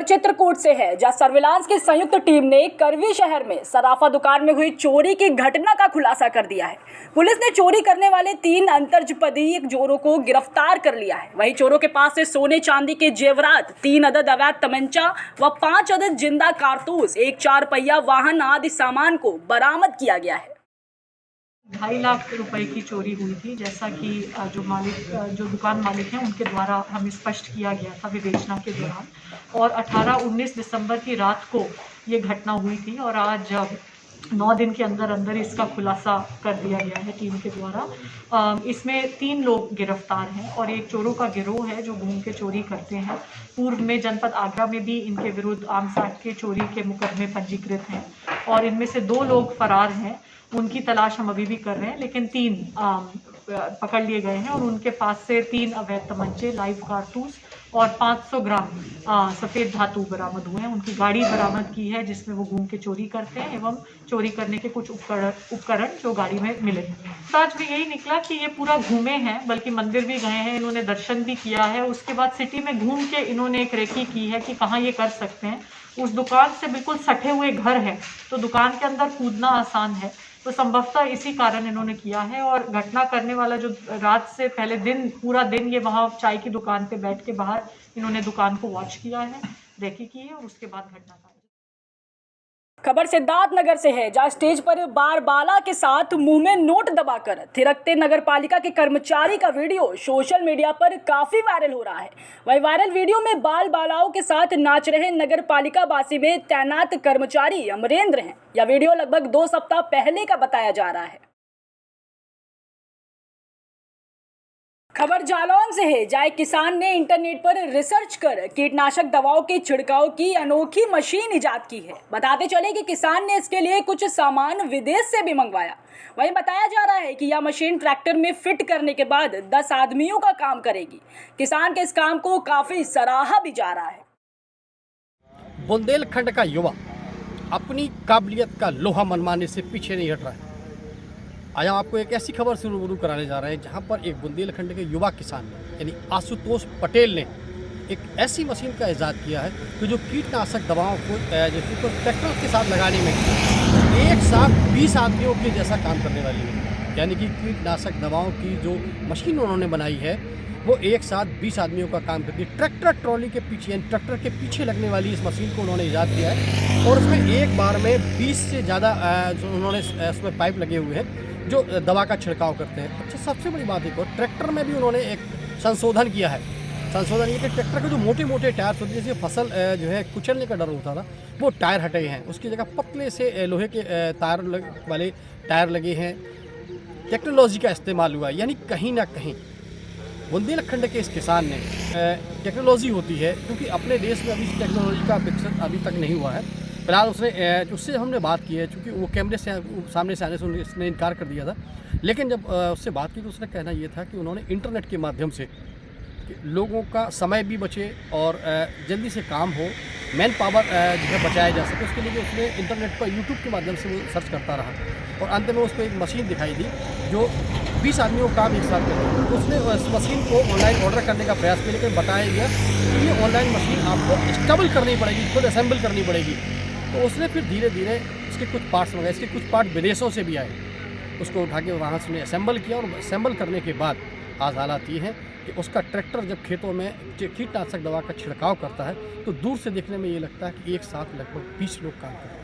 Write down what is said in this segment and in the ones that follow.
खबर चित्रकूट से है, जहां सर्विलांस की संयुक्त टीम ने करवी शहर में सराफा दुकान में हुई चोरी की घटना का खुलासा कर दिया है। पुलिस ने चोरी करने वाले 3 अंतर्जनपदीय चोरों को गिरफ्तार कर लिया है। वहीं चोरों के पास से सोने चांदी के जेवरात, 3 अदद अवैध तमंचा व 5 अदद जिंदा कारतूस, एक 4 पहिया वाहन आदि सामान को बरामद किया गया है। 2.5 लाख रुपए की चोरी हुई थी, जैसा कि जो दुकान मालिक हैं उनके द्वारा हमें स्पष्ट किया गया था विवेचना के दौरान। और 18-19 दिसंबर की रात को ये घटना हुई थी और आज 9 दिन के अंदर अंदर इसका खुलासा कर दिया गया है टीम के द्वारा। इसमें 3 लोग गिरफ्तार हैं और एक चोरों का गिरोह है जो घूम के चोरी करते हैं। पूर्व में जनपद आगरा में भी इनके विरुद्ध आर्म्स एक्ट के चोरी के मुकदमे पंजीकृत हैं और इनमें से 2 लोग फरार हैं। उनकी तलाश हम अभी भी कर रहे हैं, लेकिन 3 पकड़ लिए गए हैं और उनके पास से 3 अवैध तमंचे, लाइव कारतूस और 500 ग्राम सफ़ेद धातु बरामद हुए हैं। उनकी गाड़ी बरामद की है जिसमें वो घूम के चोरी करते हैं एवं चोरी करने के कुछ उपकरण जो गाड़ी में मिले। तो आज भी यही निकला कि ये पूरा घूमे हैं, बल्कि मंदिर भी गए हैं, इन्होंने दर्शन भी किया है। उसके बाद सिटी में घूम के इन्होंने एक रेकी की है कि कहाँ ये कर सकते हैं। उस दुकान से बिल्कुल सटे हुए घर है, तो दुकान के अंदर कूदना आसान है, तो संभवतः इसी कारण इन्होंने किया है। और घटना करने वाला जो रात से पहले दिन, पूरा दिन ये वहाँ चाय की दुकान पे बैठ के बाहर इन्होंने दुकान को वॉच किया है, रेकी की है और उसके बाद घटना का। खबर सिद्धार्थनगर से है, जहां स्टेज पर बारबाला के साथ मुंह में नोट दबाकर थिरकते नगरपालिका के कर्मचारी का वीडियो सोशल मीडिया पर काफी वायरल हो रहा है। वहीं वायरल वीडियो में बाल बालाओं के साथ नाच रहे नगरपालिका बासी में तैनात कर्मचारी अमरेंद्र हैं। यह वीडियो लगभग 2 सप्ताह पहले का बताया जा रहा है। खबर जालौन से है, जहाँ किसान ने इंटरनेट पर रिसर्च कर कीटनाशक दवाओं के छिड़काव की अनोखी मशीन इजाद की है। बताते चले कि किसान ने इसके लिए कुछ सामान विदेश से भी मंगवाया। वहीं बताया जा रहा है कि यह मशीन ट्रैक्टर में फिट करने के बाद 10 आदमियों का काम करेगी। किसान के इस काम को काफी सराहा भी जा रहा है। बुंदेलखंड का युवा अपनी काबिलियत का लोहा मनवाने से पीछे नहीं हट रहा है। आज हम आपको एक ऐसी खबर से रूबरू कराने जा रहे हैं जहां पर एक बुंदेलखंड के युवा किसान ने यानी आशुतोष पटेल ने एक ऐसी मशीन का इजाद किया है कि जो कीटनाशक दवाओं को जिसको ट्रैक्टर के साथ लगाने में एक साथ 20 आदमियों के जैसा काम करने वाली है। यानी कि कीटनाशक दवाओं की जो मशीन उन्होंने बनाई है वो एक साथ 20 आदमियों का काम करती है। ट्रैक्टर ट्रॉली के पीछे यानी ट्रैक्टर के पीछे लगने वाली इस मशीन को उन्होंने ईजाद किया है और उसमें एक बार में 20 से ज़्यादा जो उन्होंने उसमें पाइप लगे हुए हैं जो दवा का छिड़काव करते हैं। अच्छा, सबसे बड़ी बात एक और ट्रैक्टर में भी उन्होंने एक संशोधन किया है। संशोधन ये कि ट्रैक्टर के जो मोटे मोटे टायर होते हैं, जैसे फसल जो है कुचलने का डर होता था, वो टायर हटे हैं। उसकी जगह पतले से लोहे के तार वाले टायर लगे हैं। टेक्नोलॉजी का इस्तेमाल हुआ, यानी कहीं ना कहीं बुंदेलखंड के इस किसान ने टेक्नोलॉजी होती है, क्योंकि अपने देश में अभी टेक्नोलॉजी का विकसित अभी तक नहीं हुआ है। फिलहाल उससे हमने बात की है, क्योंकि वो कैमरे से सामने से आने से उसने इनकार कर दिया था। लेकिन जब उससे बात की तो उसने कहना ये था कि उन्होंने इंटरनेट के माध्यम से लोगों का समय भी बचे और जल्दी से काम हो, मैन पावर जो है बचाया जा सके, उसके लिए उसने इंटरनेट पर यूट्यूब के माध्यम से वो सर्च करता रहा और अंत में उसको एक मशीन दिखाई दी जो 20 आदमियों का काम एक साथ करती है। तो उसने उस मशीन को ऑनलाइन ऑर्डर करने का प्रयास किया, लेकिन बताया गया कि ये ऑनलाइन मशीन आपको स्टेबल करनी पड़ेगी, खुद असेंबल करनी पड़ेगी। तो उसने फिर धीरे धीरे इसके कुछ पार्ट्स मंगाए। इसके कुछ पार्ट विदेशों से भी आए, उसको उठा के वहाँ से असेंबल किया और असेंबल करने के बाद आज हालात ये है कि उसका ट्रैक्टर जब खेतों में कीटनाशक दवा का छिड़काव करता है तो दूर से देखने में ये लगता है कि एक साथ लगभग 20 लोग काम कर रहे हैं।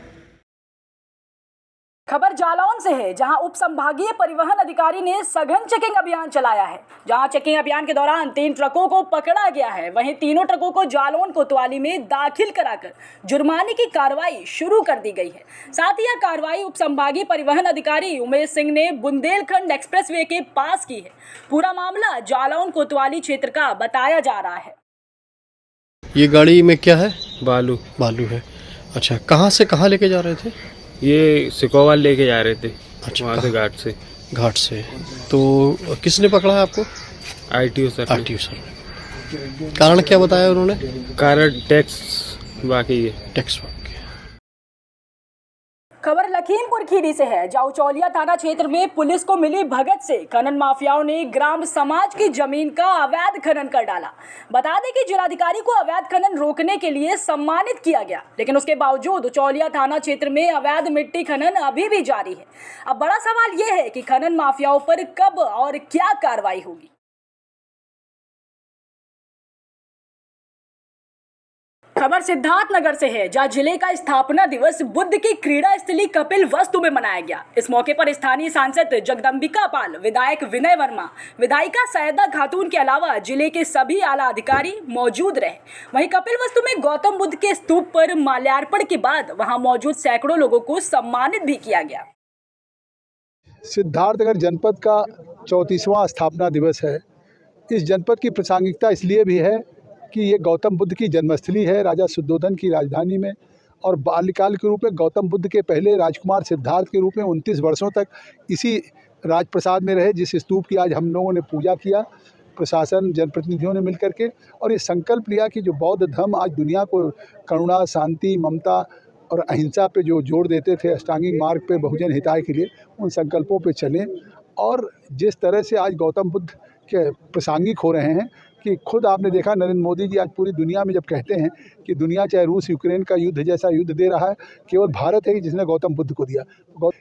खबर जालौन से है, जहां उप संभागीय परिवहन अधिकारी ने सघन चेकिंग अभियान चलाया है। जहां चेकिंग अभियान के दौरान 3 ट्रकों को पकड़ा गया है। वहीं तीनों ट्रकों को जालौन कोतवाली में दाखिल कराकर जुर्माने की कार्रवाई शुरू कर दी गई है। साथ ही यह कार्रवाई उप संभागीय परिवहन अधिकारी उमेश सिंह ने बुंदेलखंड एक्सप्रेसवे के पास की है। पूरा मामला जालौन कोतवाली क्षेत्र का बताया जा रहा है। ये गाड़ी में क्या है? बालू है। अच्छा, कहाँ से कहाँ लेके जा रहे थे? ये सिकोवाल लेके जा रहे थे। अच्छा, वहाँ से घाट से। तो किसने पकड़ा है आपको? RTO sir. कारण क्या बताया उन्होंने? कारण टैक्स बाकी है। खबर लखीमपुर खीरी से है, जहाँ उचौलिया थाना क्षेत्र में पुलिस को मिली भगत से खनन माफियाओं ने ग्राम समाज की जमीन का अवैध खनन कर डाला। बता दें कि जिलाधिकारी को अवैध खनन रोकने के लिए सम्मानित किया गया, लेकिन उसके बावजूद उचौलिया थाना क्षेत्र में अवैध मिट्टी खनन अभी भी जारी है। अब बड़ा सवाल यह है कि खनन माफियाओं पर कब और क्या कार्रवाई होगी। खबर सिद्धार्थनगर से है, जहां जिले का स्थापना दिवस बुद्ध की क्रीड़ा स्थली कपिल वस्तु में मनाया गया। इस मौके पर स्थानीय सांसद जगदम्बिका पाल, विधायक विनय वर्मा, विधायिका सैयदा खातून के अलावा जिले के सभी आला अधिकारी मौजूद रहे। वहीं कपिल वस्तु में गौतम बुद्ध के स्तूप पर माल्यार्पण के बाद वहां मौजूद सैकड़ों लोगों को सम्मानित भी किया गया। सिद्धार्थनगर जनपद का 34वां स्थापना दिवस है। इस जनपद की प्रासंगिकता इसलिए भी है कि ये गौतम बुद्ध की जन्मस्थली है, राजा शुद्धोधन की राजधानी में, और बाल्यकाल के रूप में गौतम बुद्ध के पहले राजकुमार सिद्धार्थ के रूप में 29 वर्षों तक इसी राजप्रसाद में रहे, जिस स्तूप की आज हम लोगों ने पूजा किया, प्रशासन जनप्रतिनिधियों ने मिलकर के, और ये संकल्प लिया कि जो बौद्ध धर्म आज दुनिया को करुणा, शांति, ममता और अहिंसा पे जो जोड़ देते थे, अष्टांगिक मार्ग पे बहुजन हिताय के लिए, उन संकल्पों पे चलें। और जिस तरह से आज गौतम बुद्ध के प्रासंगिक हो रहे हैं कि खुद आपने देखा नरेंद्र मोदी जी आज पूरी दुनिया में जब कहते हैं कि दुनिया चाहे रूस यूक्रेन का युद्ध जैसा युद्ध दे रहा है, केवल भारत है कि जिसने गौतम बुद्ध को दिया,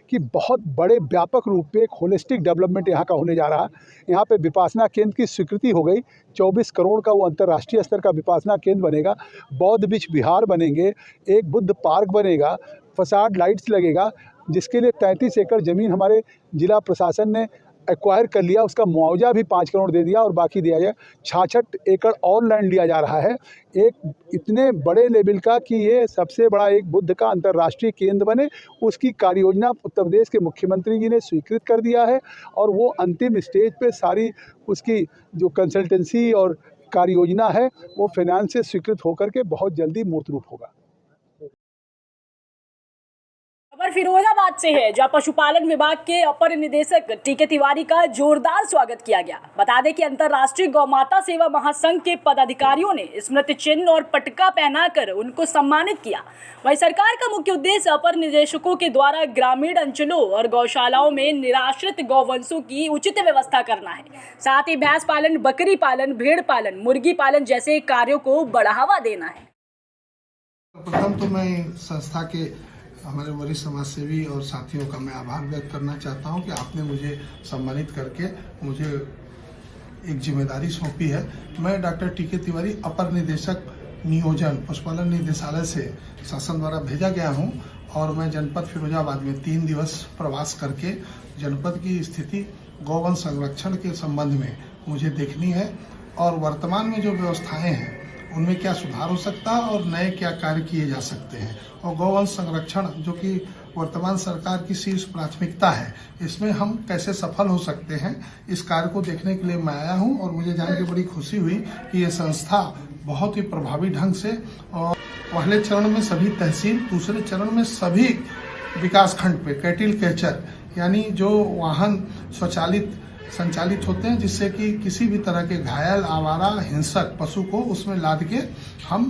कि बहुत बड़े व्यापक रूप पे एक होलिस्टिक डेवलपमेंट यहाँ का होने जा रहा है। यहाँ पे विपासना केंद्र की स्वीकृति हो गई, 24 करोड़ का वो अंतर्राष्ट्रीय स्तर का विपासना केंद्र बनेगा, बौद्ध बीच विहार बनेंगे, एक बुद्ध पार्क बनेगा, फसाड लाइट्स लगेगा, जिसके लिए 33 एकड़ ज़मीन हमारे जिला प्रशासन ने एक्वायर कर लिया, उसका मुआवजा भी 5 करोड़ दे दिया और बाकी दिया जाए। 66 एकड़ और लैंड लिया जा रहा है, एक इतने बड़े लेवल का कि ये सबसे बड़ा एक बुद्ध का अंतर्राष्ट्रीय केंद्र बने। उसकी कार्य योजना उत्तर प्रदेश के मुख्यमंत्री जी ने स्वीकृत कर दिया है, और वो अंतिम स्टेज पे सारी उसकी जो कंसल्टेंसी और कार्य योजना है वो फाइनेंस से स्वीकृत होकर के बहुत जल्दी मूर्त रूप होगा। खबर फिरोजाबाद से है, जहां पशुपालन विभाग के अपर निदेशक टीके तिवारी का जोरदार स्वागत किया गया। बता दें कि अंतर्राष्ट्रीय गौमाता सेवा महासंघ के पदाधिकारियों ने स्मृति चिन्ह और पटका पहनाकर उनको सम्मानित किया। वहीं सरकार का मुख्य उद्देश्य अपर निदेशकों के द्वारा ग्रामीण अंचलों और गौशालाओं में निराश्रित गौवंशों की उचित व्यवस्था करना है। साथ ही भैंस पालन, बकरी पालन, भेड़ पालन, मुर्गी पालन जैसे कार्यों को बढ़ावा देना है। प्रथम तो मैं संस्था के हमारे वरिष्ठ समाजसेवी और साथियों का मैं आभार व्यक्त करना चाहता हूं कि आपने मुझे सम्मानित करके मुझे एक जिम्मेदारी सौंपी है। मैं डॉक्टर टीके तिवारी, अपर निदेशक नियोजन, पशुपालन निदेशालय से शासन द्वारा भेजा गया हूं, और मैं जनपद फिरोजाबाद में 3 दिवस प्रवास करके जनपद की स्थिति गौवंश संरक्षण के संबंध में मुझे देखनी है, और वर्तमान में जो व्यवस्थाएं हैं उनमें क्या सुधार हो सकता है और नए क्या कार्य किए जा सकते हैं, और गौवंश संरक्षण जो कि वर्तमान सरकार की शीर्ष प्राथमिकता है, इसमें हम कैसे सफल हो सकते हैं, इस कार्य को देखने के लिए मैं आया हूं। और मुझे जान के बड़ी खुशी हुई कि ये संस्था बहुत ही प्रभावी ढंग से, और पहले चरण में सभी तहसील, दूसरे चरण में सभी विकास खंड पे कैटिल कैचर यानी जो वाहन स्वचालित संचालित होते हैं, जिससे कि किसी भी तरह के घायल, आवारा, हिंसक पशु को उसमें लाद के हम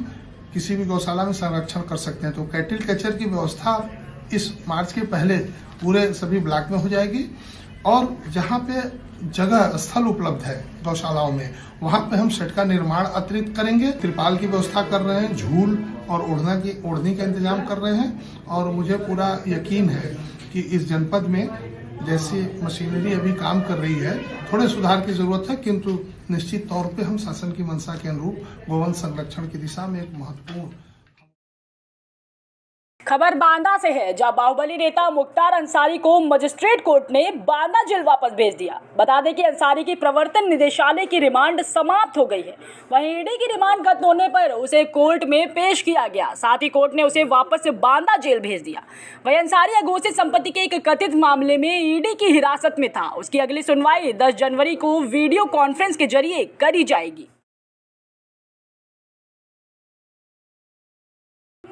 किसी भी गौशाला में संरक्षण कर सकते हैं। तो कैटिल कैचर की व्यवस्था इस मार्च के पहले पूरे सभी ब्लॉक में हो जाएगी, और जहां पे जगह स्थल उपलब्ध है गौशालाओं में, वहां पे हम शेड का निर्माण अतिरिक्त करेंगे, त्रिपाल की व्यवस्था कर रहे हैं, झूल और ओढ़नी का इंतजाम कर रहे हैं। और मुझे पूरा यकीन है कि इस जनपद में जैसी मशीनरी अभी काम कर रही है, थोड़े सुधार की जरूरत है, किंतु निश्चित तौर पे हम शासन की मंशा के अनुरूप गौवंश संरक्षण की दिशा में एक महत्वपूर्ण। खबर बांदा से है, जहां बाहुबली नेता मुख्तार अंसारी को मजिस्ट्रेट कोर्ट ने बांदा जेल वापस भेज दिया। बता दें कि अंसारी की प्रवर्तन निदेशालय की रिमांड समाप्त हो गई है। वहीं ईडी की रिमांड खत्म होने पर उसे कोर्ट में पेश किया गया, साथ ही कोर्ट ने उसे वापस बांदा जेल भेज दिया। वहीं अंसारी अघोषित संपत्ति के एक कथित मामले में ईडी की हिरासत में था। उसकी अगली सुनवाई 10 जनवरी को वीडियो कॉन्फ्रेंस के जरिए करी जाएगी।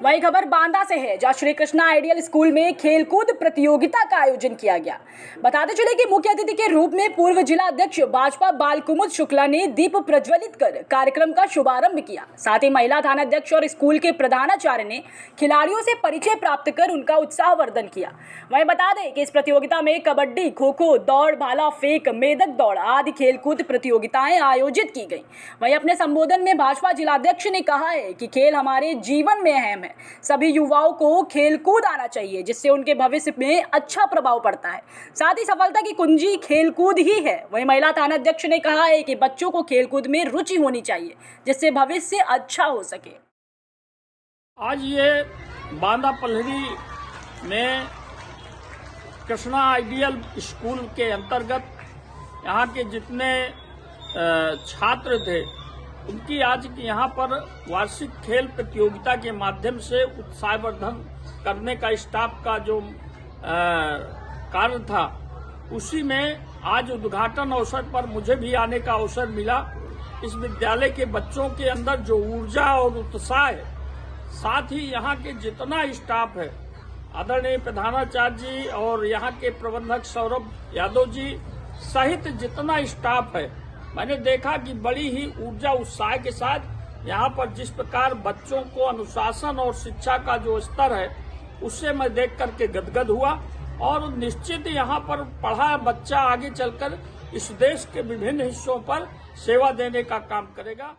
वही खबर बांदा से है, जहां श्री कृष्णा आइडियल स्कूल में खेलकूद प्रतियोगिता का आयोजन किया गया। बताते चले कि मुख्य अतिथि के रूप में पूर्व जिला अध्यक्ष भाजपा बालकुमुद शुक्ला ने दीप प्रज्वलित कर कार्यक्रम का शुभारंभ किया। साथ ही महिला थाना अध्यक्ष और स्कूल के प्रधानाचार्य ने खिलाड़ियों से परिचय प्राप्त कर उनका उत्साहवर्धन किया। वहीं बता दें कि इस प्रतियोगिता में कबड्डी, खो खो, दौड़, भाला फेंक, मेदक दौड़ आदि खेलकूद प्रतियोगिताएं आयोजित की गई। वहीं अपने संबोधन में भाजपा जिलाध्यक्ष ने कहा है कि खेल हमारे जीवन में अहम है। सभी युवाओं को खेलकूद आना चाहिए, जिससे उनके भविष्य में अच्छा प्रभाव पड़ता है। साथ ही सफलता की कुंजी खेलकूद ही है। वहीं महिला थाना अध्यक्ष ने कहा है कि बच्चों को खेलकूद में रुचि होनी चाहिए, जिससे भविष्य अच्छा हो सके। आज ये बांदा पल्हड़ी में कृष्णा आइडियल स्कूल के अंतर्गत यहाँ के जितने छात्र थे, उनकी आज यहाँ पर वार्षिक खेल प्रतियोगिता के माध्यम से उत्साहवर्धन करने का स्टाफ का जो कार्य था, उसी में आज उद्घाटन अवसर पर मुझे भी आने का अवसर मिला। इस विद्यालय के बच्चों के अंदर जो ऊर्जा और उत्साह है, साथ ही यहाँ के जितना स्टाफ है, आदरणीय प्रधानाचार्य जी और यहाँ के प्रबंधक सौरभ यादव जी सहित जितना स्टाफ है, मैंने देखा कि बड़ी ही ऊर्जा उत्साह के साथ यहाँ पर जिस प्रकार बच्चों को अनुशासन और शिक्षा का जो स्तर है, उससे मैं देख करके गदगद हुआ। और निश्चित यहाँ पर पढ़ा बच्चा आगे चलकर इस देश के विभिन्न हिस्सों पर सेवा देने का काम करेगा।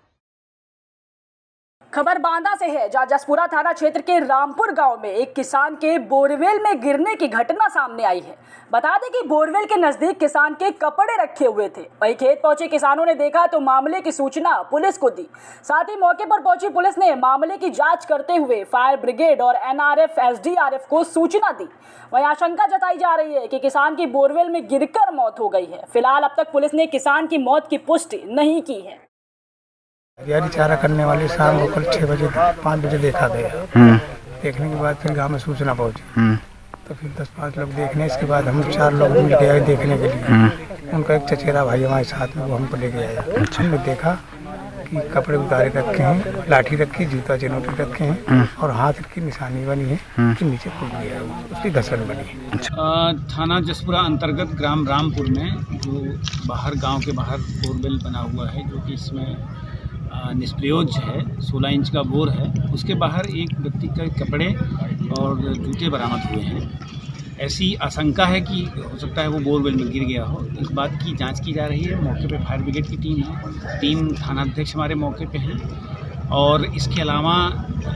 खबर बांदा से है, जहां जसपुरा थाना क्षेत्र के रामपुर गांव में एक किसान के बोरवेल में गिरने की घटना सामने आई है। बता दें कि बोरवेल के नजदीक किसान के कपड़े रखे हुए थे। वहीं खेत पहुंचे किसानों ने देखा तो मामले की सूचना पुलिस को दी। साथ ही मौके पर पहुंची पुलिस ने मामले की जांच करते हुए फायर ब्रिगेड और एनआरएफ, एसडीआरएफ को सूचना दी। वहीं आशंका जताई जा रही है कि किसान की बोरवेल में गिरकर मौत हो गई है। फिलहाल अब तक पुलिस ने किसान की मौत की पुष्टि नहीं की है। हरियाली चारा करने वाले शाम को कल 5 बजे देखा गया। देखने के बाद फिर गांव में सूचना पहुंची, तो फिर 10-5 लोग देखने, इसके बाद हम 4 लोग मिल के आए देखने के लिए। उनका एक चचेरा भाई हमारे साथ में, वो हमको लेके आया। हमने देखा कि कपड़े उतारे रखे हैं, लाठी रखी, जूता चिनौटी रखे हैं और हाथ की निशानी बनी है कि नीचे कूद गया, उसकी घसरण बनी है। थाना जसपुरा अंतर्गत ग्राम रामपुर में जो बाहर गांव के बाहर बोरवेल बना हुआ है, जो कि इसमें निष्प्रयोज है, 16 इंच का बोर है, उसके बाहर एक व्यक्ति के कपड़े और जूते बरामद हुए हैं। ऐसी आशंका है कि हो सकता है वो बोरवेल में गिर गया हो। इस बात की जांच की जा रही है। मौके पे फायर ब्रिगेड की टीम है, 3 थानाध्यक्ष हमारे मौके पे हैं और इसके अलावा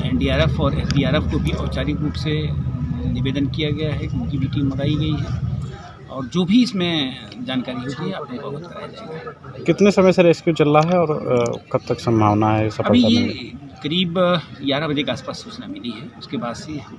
एनडीआरएफ और एसडीआरएफ को भी औपचारिक रूप से निवेदन किया गया है, उनकी भी टीम मंगाई गई है और जो भी इसमें जानकारी होती है आपको अवगत कराया जाएगा। कितने समय से रेस्क्यू चल रहा है और कब तक संभावना है सफलता अभी मिलने? ये करीब 11 बजे के आसपास सूचना मिली है, उसके बाद से हम